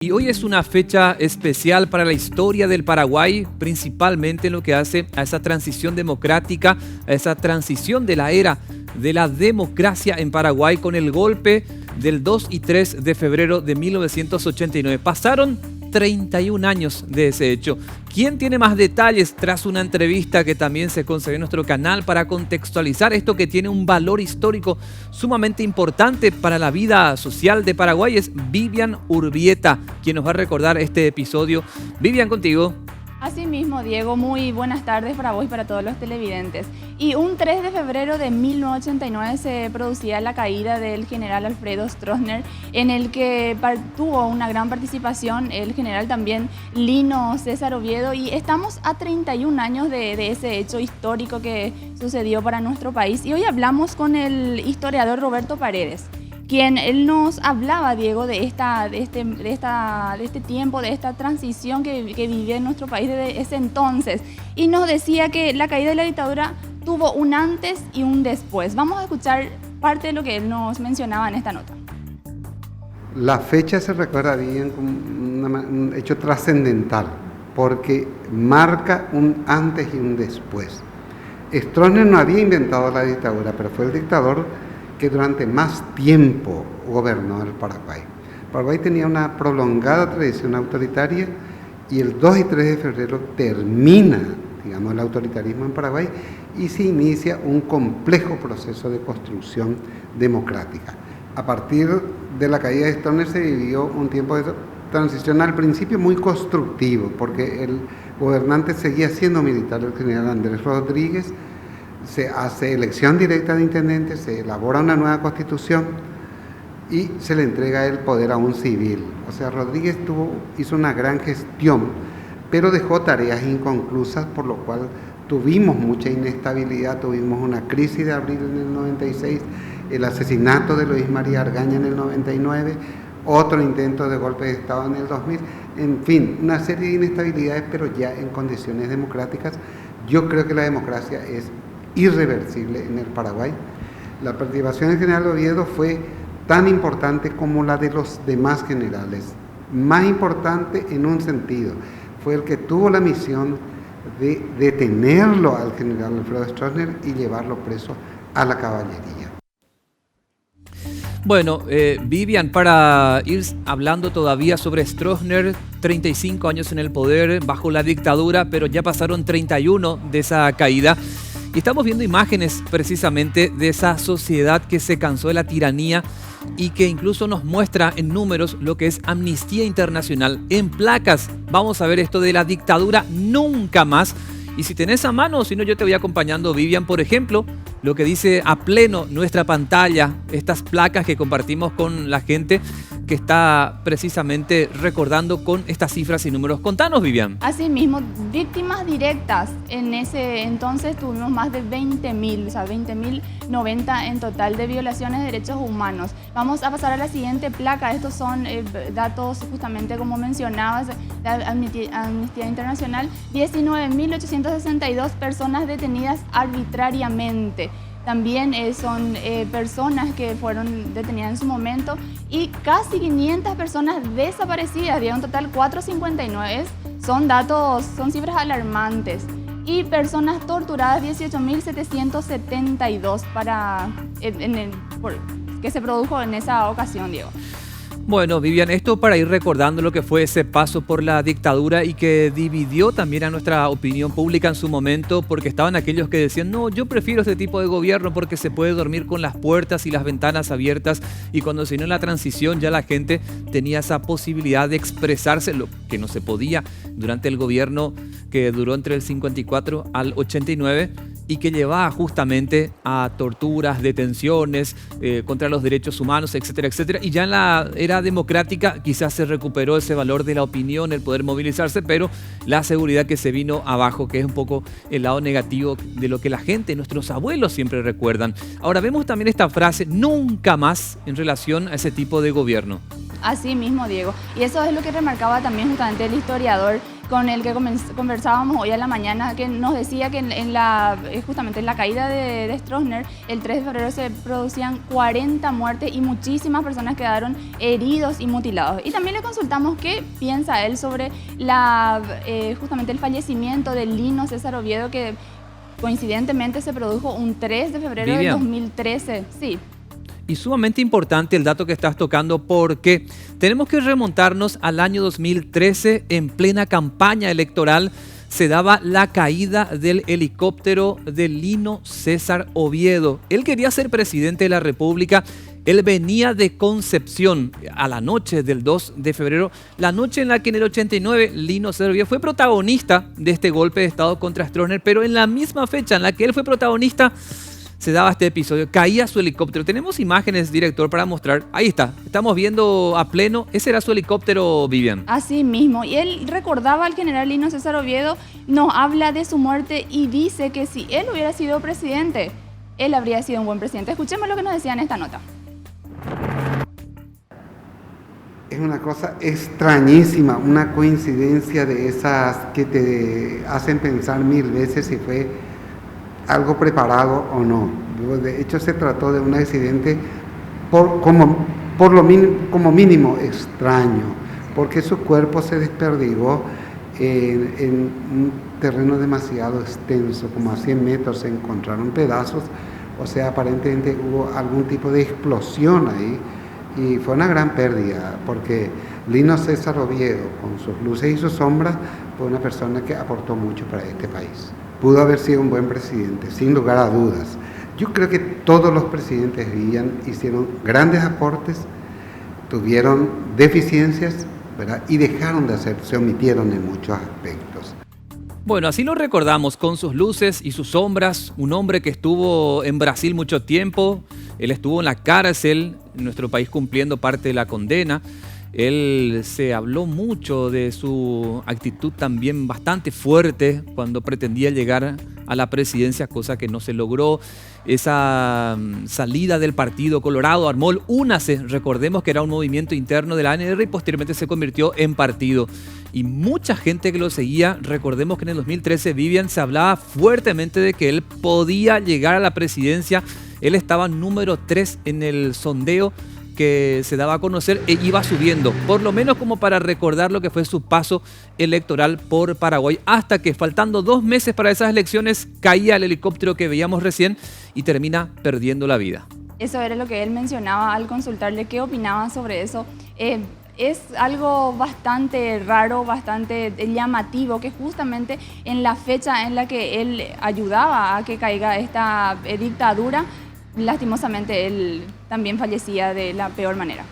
Y hoy es una fecha especial para la historia del Paraguay, principalmente en lo que hace a esa transición democrática, a esa transición de la era de la democracia en Paraguay con el golpe del 2 y 3 de febrero de 1989. Pasaron 31 años de ese hecho. ¿Quién tiene más detalles tras una entrevista que también se concedió en nuestro canal para contextualizar esto que tiene un valor histórico sumamente importante para la vida social de Paraguay? Es Vivian Urbieta, quien nos va a recordar este episodio. Vivian, contigo. Así mismo, Diego, muy buenas tardes para vos y para todos los televidentes. Y un 3 de febrero de 1989 se producía la caída del general Alfredo Stroessner, en el que tuvo una gran participación el general también Lino César Oviedo, y estamos a 31 años de ese hecho histórico que sucedió para nuestro país. Y hoy hablamos con el historiador Roberto Paredes, él nos hablaba, Diego, de este tiempo, de esta transición que vivió en nuestro país desde ese entonces. Y nos decía que la caída de la dictadura tuvo un antes y un después. Vamos a escuchar parte de lo que él nos mencionaba en esta nota. La fecha se recuerda bien como un hecho trascendental, porque marca un antes y un después. Stroessner no había inventado la dictadura, pero fue el dictador que durante más tiempo gobernó el Paraguay. Paraguay tenía una prolongada tradición autoritaria y el 2 y 3 de febrero termina, digamos, el autoritarismo en Paraguay y se inicia un complejo proceso de construcción democrática. A partir de la caída de Stroessner se vivió un tiempo de transición al principio muy constructivo, porque el gobernante seguía siendo militar, el general Andrés Rodríguez. Se hace elección directa de intendentes, se elabora una nueva constitución y se le entrega el poder a un civil. O sea, Rodríguez hizo una gran gestión, pero dejó tareas inconclusas, por lo cual tuvimos mucha inestabilidad, tuvimos una crisis de abril en el 96, el asesinato de Luis María Argaña en el 99, otro intento de golpe de Estado en el 2000, en fin, una serie de inestabilidades, pero ya en condiciones democráticas. Yo creo que la democracia es irreversible en el Paraguay. La participación del general Oviedo fue tan importante como la de los demás generales, más importante en un sentido, fue el que tuvo la misión de detenerlo al general Alfredo Stroessner y llevarlo preso a la caballería. Bueno, Vivian, para ir hablando todavía sobre Stroessner, 35 años en el poder bajo la dictadura, pero ya pasaron 31 de esa caída. Y estamos viendo imágenes precisamente de esa sociedad que se cansó de la tiranía y que incluso nos muestra en números lo que es Amnistía Internacional. En placas vamos a ver esto de la dictadura nunca más. Y si tenés a mano, si no, yo te voy acompañando, Vivian, por ejemplo, lo que dice a pleno nuestra pantalla, estas placas que compartimos con la gente que está precisamente recordando con estas cifras y números. Contanos, Vivian. Asimismo, víctimas directas. En ese entonces tuvimos más de 20.000, o sea, 20.090 en total de violaciones de derechos humanos. Vamos a pasar a la siguiente placa. Estos son datos, justamente como mencionabas, de Amnistía Internacional. 19.862 personas detenidas arbitrariamente. También son personas que fueron detenidas en su momento y casi 500 personas desaparecidas, de un total 459. Son cifras alarmantes. Y personas torturadas, 18.772 que se produjo en esa ocasión, Diego. Bueno, Vivian, esto para ir recordando lo que fue ese paso por la dictadura y que dividió también a nuestra opinión pública en su momento, porque estaban aquellos que decían, no, yo prefiero este tipo de gobierno porque se puede dormir con las puertas y las ventanas abiertas, y cuando se inició la transición ya la gente tenía esa posibilidad de expresarse, lo que no se podía durante el gobierno que duró entre el 54 al 89 y que llevaba justamente a torturas, detenciones contra los derechos humanos, etcétera, etcétera. Y ya en la era democrática quizás se recuperó ese valor de la opinión, el poder movilizarse, pero la seguridad que se vino abajo, que es un poco el lado negativo de lo que la gente, nuestros abuelos siempre recuerdan. Ahora vemos también esta frase, nunca más, en relación a ese tipo de gobierno. Así mismo, Diego. Y eso es lo que remarcaba también justamente el historiador con el que conversábamos hoy a la mañana, que nos decía que justamente en la caída de Stroessner, el 3 de febrero se producían 40 muertes y muchísimas personas quedaron heridos y mutilados. Y también le consultamos qué piensa él sobre justamente el fallecimiento de Lino César Oviedo, que coincidentemente se produjo un 3 de febrero de 2013. Sí. Y sumamente importante el dato que estás tocando, porque tenemos que remontarnos al año 2013, en plena campaña electoral. Se daba la caída del helicóptero de Lino César Oviedo. Él quería ser presidente de la República. Él venía de Concepción a la noche del 2 de febrero, la noche en la que en el 89 Lino César Oviedo fue protagonista de este golpe de Estado contra Stroessner, pero en la misma fecha en la que él fue protagonista, se daba este episodio, caía su helicóptero. Tenemos imágenes, director, para mostrar. Ahí está, estamos viendo a pleno. Ese era su helicóptero, Vivian. Así mismo. Y él recordaba al general Lino César Oviedo, nos habla de su muerte y dice que si él hubiera sido presidente, él habría sido un buen presidente. Escuchemos lo que nos decía en esta nota. Es una cosa extrañísima, una coincidencia de esas que te hacen pensar 1000 veces si fue algo preparado o no. De hecho, se trató de un accidente como mínimo extraño, porque su cuerpo se desperdigó en un terreno demasiado extenso, como a 100 metros se encontraron pedazos, o sea, aparentemente hubo algún tipo de explosión ahí, y fue una gran pérdida, porque Lino César Oviedo, con sus luces y sus sombras, fue una persona que aportó mucho para este país. Pudo haber sido un buen presidente, sin lugar a dudas. Yo creo que todos los presidentes hicieron grandes aportes, tuvieron deficiencias, ¿verdad? Y dejaron de hacer, se omitieron en muchos aspectos. Bueno, así lo recordamos, con sus luces y sus sombras. Un hombre que estuvo en Brasil mucho tiempo. Él estuvo en la cárcel, en nuestro país cumpliendo parte de la condena. Él se habló mucho de su actitud también bastante fuerte cuando pretendía llegar a la presidencia, cosa que no se logró. Esa salida del Partido Colorado armó el Únase, recordemos que era un movimiento interno de la ANR y posteriormente se convirtió en partido. Y mucha gente que lo seguía, recordemos que en el 2013, Vivian, se hablaba fuertemente de que él podía llegar a la presidencia. Él estaba número 3 en el sondeo que se daba a conocer e iba subiendo, por lo menos como para recordar lo que fue su paso electoral por Paraguay, hasta que faltando 2 meses para esas elecciones caía el helicóptero que veíamos recién y termina perdiendo la vida. Eso era lo que él mencionaba al consultarle qué opinaban sobre eso. Es algo bastante raro, bastante llamativo, que justamente en la fecha en la que él ayudaba a que caiga esta dictadura, lastimosamente él también fallecía de la peor manera.